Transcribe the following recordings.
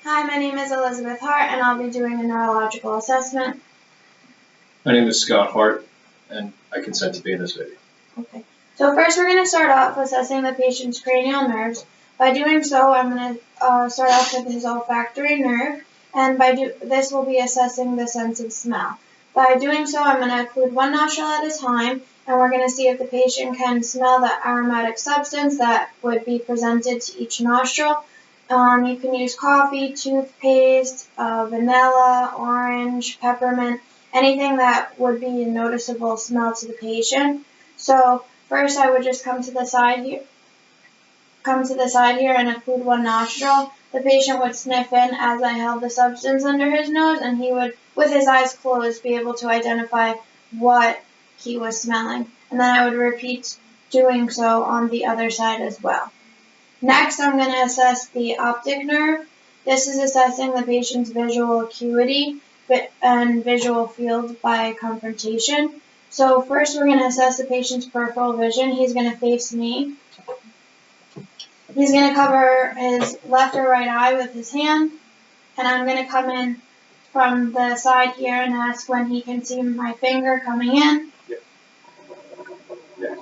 Hi, my name is Elizabeth Hart, and I'll be doing a neurological assessment. My name is Scott Hart, and I consent to be in this video. Okay. So first we're going to start off assessing the patient's cranial nerves. By doing so, I'm going to start off with his olfactory nerve, and this will be assessing the sense of smell. By doing so, I'm going to include one nostril at a time, and we're going to see if the patient can smell the aromatic substance that would be presented to each nostril. You can use coffee, toothpaste, vanilla, orange, peppermint, anything that would be a noticeable smell to the patient. So first I would just come to the side here and include one nostril. The patient would sniff in as I held the substance under his nose, and he would, with his eyes closed, be able to identify what he was smelling. And then I would repeat doing so on the other side as well. Next, I'm going to assess the optic nerve. This is assessing the patient's visual acuity and visual field by confrontation. So first we're going to assess the patient's peripheral vision. He's going to face me. He's going to cover his left or right eye with his hand, and I'm going to come in from the side here and ask when he can see my finger coming in. Yeah.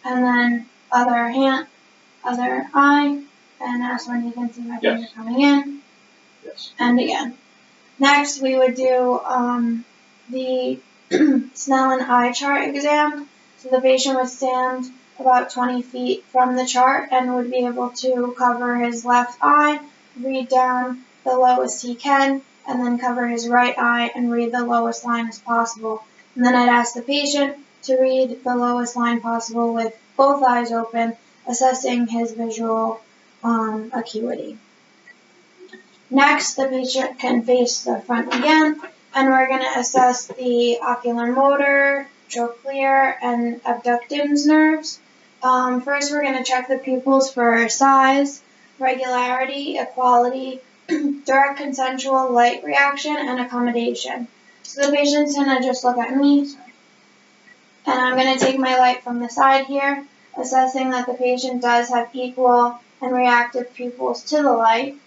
And then other eye, and ask when he can see my finger coming in. Yes. And again. Next, we would do the Snellen eye chart exam. So the patient would stand about 20 feet from the chart and would be able to cover his left eye, read down the lowest he can, and then cover his right eye and read the lowest line as possible. And then I'd ask the patient to read the lowest line possible with both eyes open, assessing his visual acuity. Next, the patient can face the front again, and we're going to assess the ocular motor, trochlear, and abducens nerves. First, we're going to check the pupils for size, regularity, equality, direct consensual light reaction, and accommodation. So the patient's going to just look at me, and I'm going to take my light from the side here, assessing that the patient does have equal and reactive pupils to the light,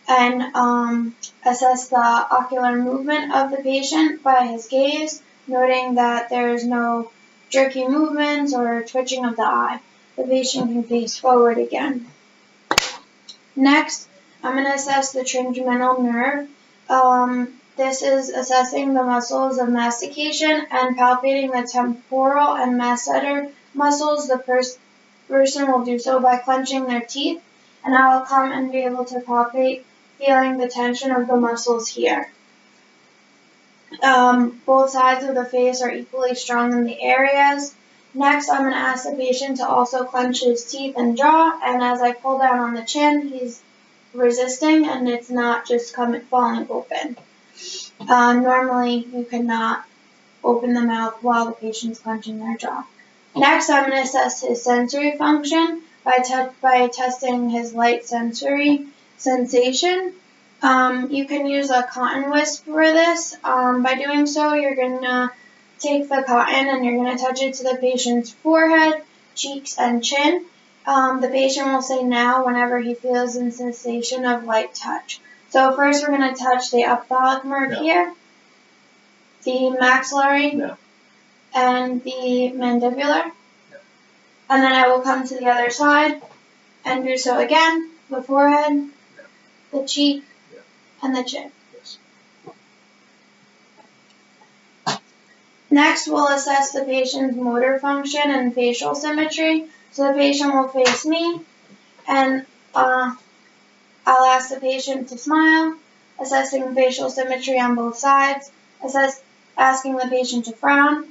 and assess the ocular movement of the patient by his gaze, noting that there is no jerky movements or twitching of the eye. The patient can face forward again. Next, I'm going to assess the trigeminal nerve. This is assessing the muscles of mastication and palpating the temporal and masseter muscles. The person will do so by clenching their teeth, and I will come and be able to palpate, feeling the tension of the muscles here. Both sides of the face are equally strong in the areas. Next, I'm going to ask the patient to also clench his teeth and jaw, and as I pull down on the chin, he's resisting and it's not just falling open. Normally, you cannot open the mouth while the patient's clenching their jaw. Next, I'm going to assess his sensory function by testing his light sensory sensation. You can use a cotton wisp for this. By doing so, you're going to take the cotton and you're going to touch it to the patient's forehead, cheeks, and chin. The patient will say now whenever he feels a sensation of light touch. So first we're going to touch the ophthalmic nerve here, the maxillary, and the mandibular. And then I will come to the other side and do so again, the forehead, the cheek, and the chin. Next, we'll assess the patient's motor function and facial symmetry. So the patient will face me, and I'll ask the patient to smile, assessing facial symmetry on both sides, asking the patient to frown,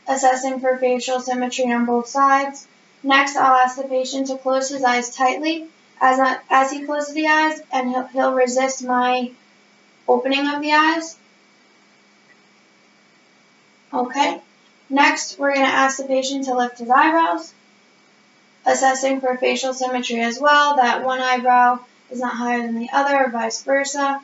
assessing for facial symmetry on both sides. Next, I'll ask the patient to close his eyes tightly. As he closes the eyes, and he'll resist my opening of the eyes. Okay. Next, we're going to ask the patient to lift his eyebrows, assessing for facial symmetry as well, that one eyebrow is not higher than the other, or vice versa.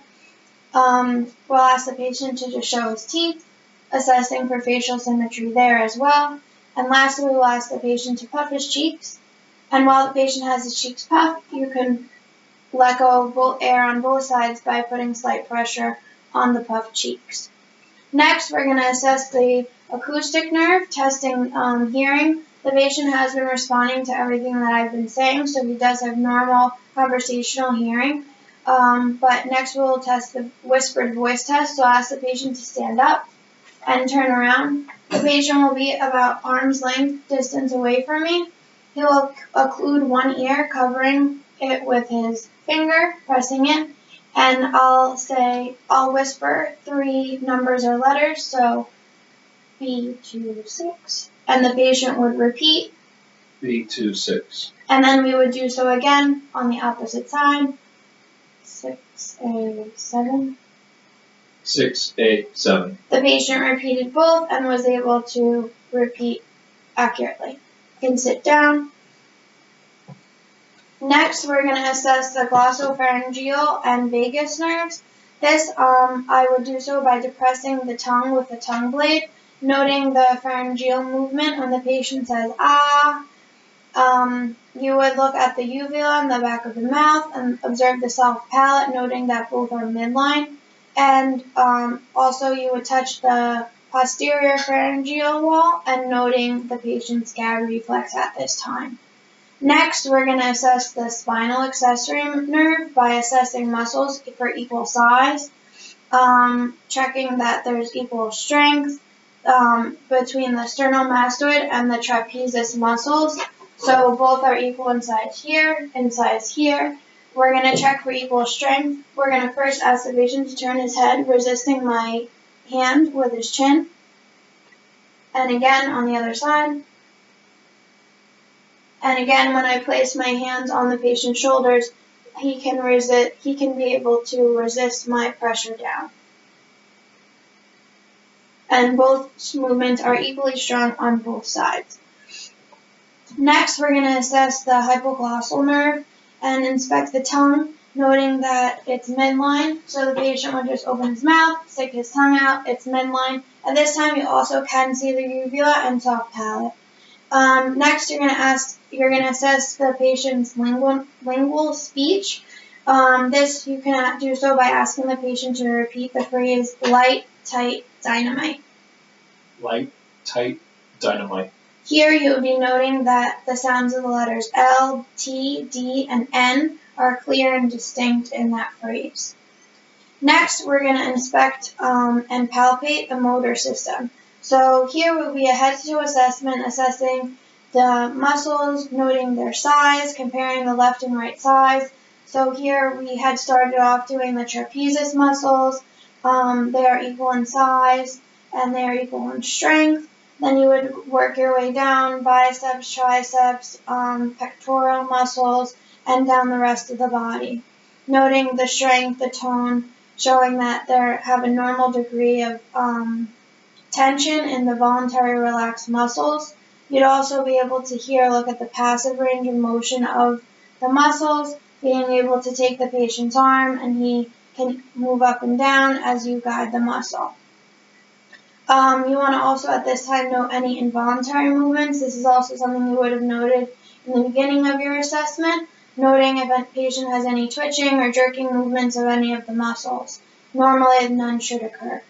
We'll ask the patient to just show his teeth, assessing for facial symmetry there as well. And lastly, we'll ask the patient to puff his cheeks. And while the patient has his cheeks puffed, you can let go of both air on both sides by putting slight pressure on the puffed cheeks. Next, we're going to assess the acoustic nerve, testing hearing. The patient has been responding to everything that I've been saying, so he does have normal conversational hearing. But next we'll test the whispered voice test, so I'll ask the patient to stand up and turn around. The patient will be about arm's length distance away from me. He will occlude one ear, covering it with his finger, pressing it, and I'll whisper 3 numbers or letters, so B26, and the patient would repeat B26. And then we would do so again on the opposite side. 6A7. 6A7. The patient repeated both and was able to repeat accurately. You can sit down. Next, we're going to assess the glossopharyngeal and vagus nerves. This, I would do so by depressing the tongue with the tongue blade, noting the pharyngeal movement when the patient says, ah. You would look at the uvula in the back of the mouth and observe the soft palate, noting that both are midline. And also you would touch the posterior pharyngeal wall and noting the patient's gag reflex at this time. Next, we're going to assess the spinal accessory nerve by assessing muscles for equal size, checking that there's equal strength between the sternomastoid and the trapezius muscles. So both are equal in size here, in size here. We're going to check for equal strength. We're going to first ask the patient to turn his head, resisting my hand with his chin. And again on the other side. And again, when I place my hands on the patient's shoulders, he can be able to resist my pressure down. And both movements are equally strong on both sides. Next, we're going to assess the hypoglossal nerve and inspect the tongue, noting that it's midline. So the patient would just open his mouth, stick his tongue out, it's midline. At this time, you also can see the uvula and soft palate. Next, you're going to assess the patient's lingual speech. This you can do so by asking the patient to repeat the phrase light, tight, dynamite. Light, tight, dynamite. Here you'll be noting that the sounds of the letters L, T, D, and N are clear and distinct in that phrase. Next, we're going to inspect and palpate the motor system. So here will be a head-to-toe assessment assessing the muscles, noting their size, comparing the left and right sides. So here we had started off doing the trapezius muscles. They are equal in size and they are equal in strength. Then you would work your way down, biceps, triceps, pectoral muscles, and down the rest of the body. Noting the strength, the tone, showing that they have a normal degree of tension in the voluntary relaxed muscles. You'd also be able to look at the passive range of motion of the muscles, being able to take the patient's arm and he can move up and down as you guide the muscle. You want to also at this time note any involuntary movements. This is also something you would have noted in the beginning of your assessment, noting if a patient has any twitching or jerking movements of any of the muscles. Normally, none should occur.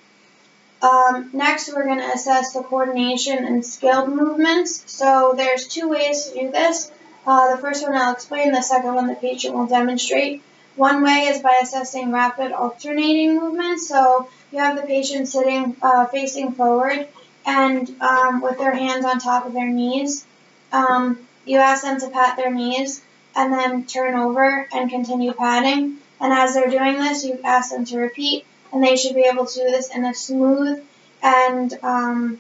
Next, we're going to assess the coordination and skilled movements. So there's 2 ways to do this. The first one I'll explain, the second one the patient will demonstrate. One way is by assessing rapid alternating movements. So you have the patient sitting facing forward and with their hands on top of their knees. You ask them to pat their knees and then turn over and continue patting. And as they're doing this, you ask them to repeat, and they should be able to do this in a smooth and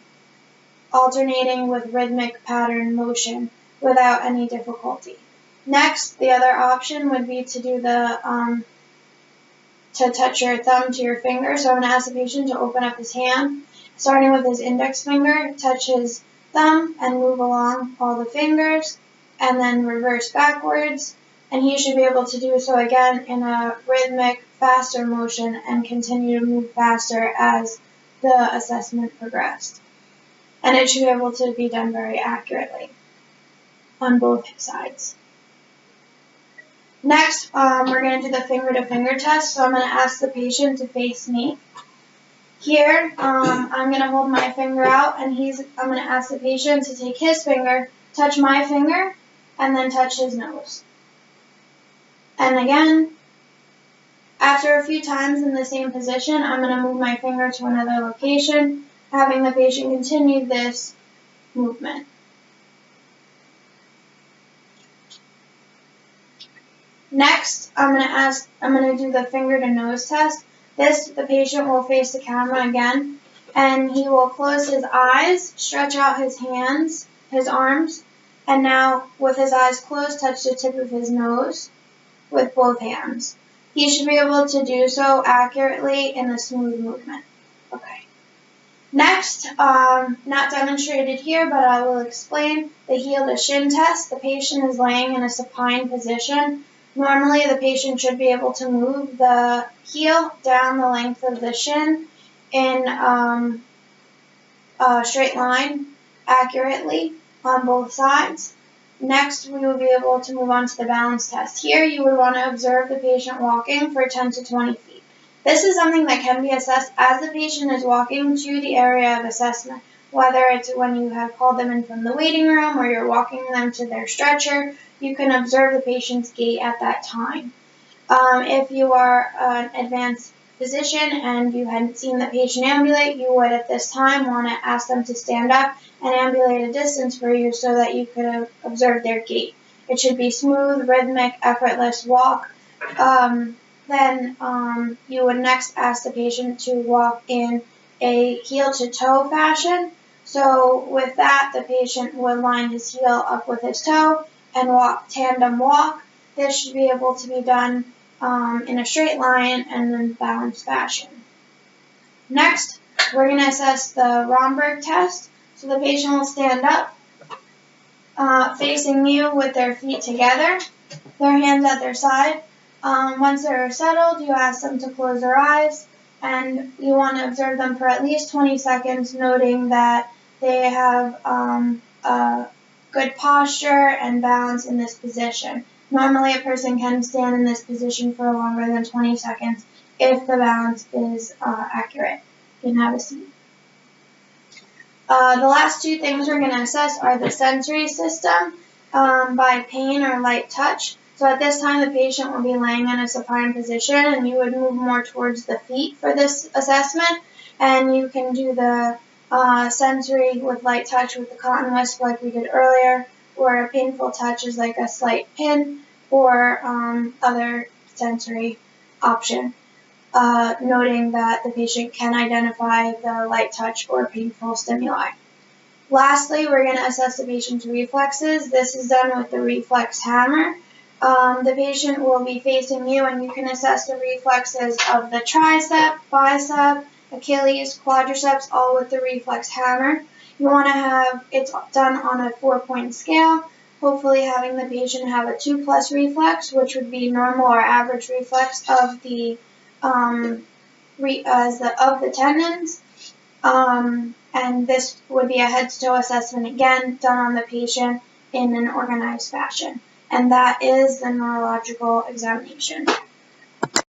alternating with rhythmic pattern motion without any difficulty. Next, the other option would be to do to touch your thumb to your finger. So I'm going to ask the patient to open up his hand, starting with his index finger, touch his thumb and move along all the fingers, and then reverse backwards. And he should be able to do so again in a rhythmic, faster motion and continue to move faster as the assessment progressed. And it should be able to be done very accurately on both sides. Next, we're going to do the finger-to-finger test. So I'm going to ask the patient to face me. Here, I'm going to hold my finger out, and I'm going to ask the patient to take his finger, touch my finger, and then touch his nose. And again, after a few times in the same position, I'm going to move my finger to another location, having the patient continue this movement. Next, I'm going to do the finger to nose test. The patient will face the camera again, and he will close his eyes, stretch out his hands, his arms, and now with his eyes closed, touch the tip of his nose with both hands. He should be able to do so accurately in a smooth movement. Okay. Next, not demonstrated here, but I will explain the heel to shin test. The patient is laying in a supine position. Normally, the patient should be able to move the heel down the length of the shin in a straight line accurately on both sides. Next, we will be able to move on to the balance test. Here, you would want to observe the patient walking for 10 to 20 feet. This is something that can be assessed as the patient is walking to the area of assessment, whether it's when you have called them in from the waiting room or you're walking them to their stretcher. You can observe the patient's gait at that time. If you are an advanced physician and you hadn't seen the patient ambulate, you would at this time want to ask them to stand up and ambulate a distance for you so that you could observe their gait. It should be smooth, rhythmic, effortless walk. Then you would next ask the patient to walk in a heel-to-toe fashion. So with that, the patient would line his heel up with his toe and walk tandem walk. This should be able to be done in a straight line and then balanced fashion. Next, we're going to assess the Romberg test. So the patient will stand up, facing you with their feet together, their hands at their side. Once they're settled, you ask them to close their eyes, and you want to observe them for at least 20 seconds, noting that they have a good posture and balance in this position. Normally, a person can stand in this position for longer than 20 seconds if the balance is accurate. You can have a seat. The last two things we're going to assess are the sensory system by pain or light touch. So at this time, the patient will be laying in a supine position, and you would move more towards the feet for this assessment. And you can do the sensory with light touch with the cotton wisp like we did earlier, or a painful touch is like a slight pin, or other sensory option, noting that the patient can identify the light touch or painful stimuli. Lastly, we're going to assess the patient's reflexes. This is done with the reflex hammer. The patient will be facing you, and you can assess the reflexes of the tricep, bicep, Achilles, quadriceps, all with the reflex hammer. You want to have it done on a 4-point scale, hopefully having the patient have a 2+ reflex, which would be normal or average reflex of the tendons. And this would be a head-to-toe assessment, again, done on the patient in an organized fashion. And that is the neurological examination.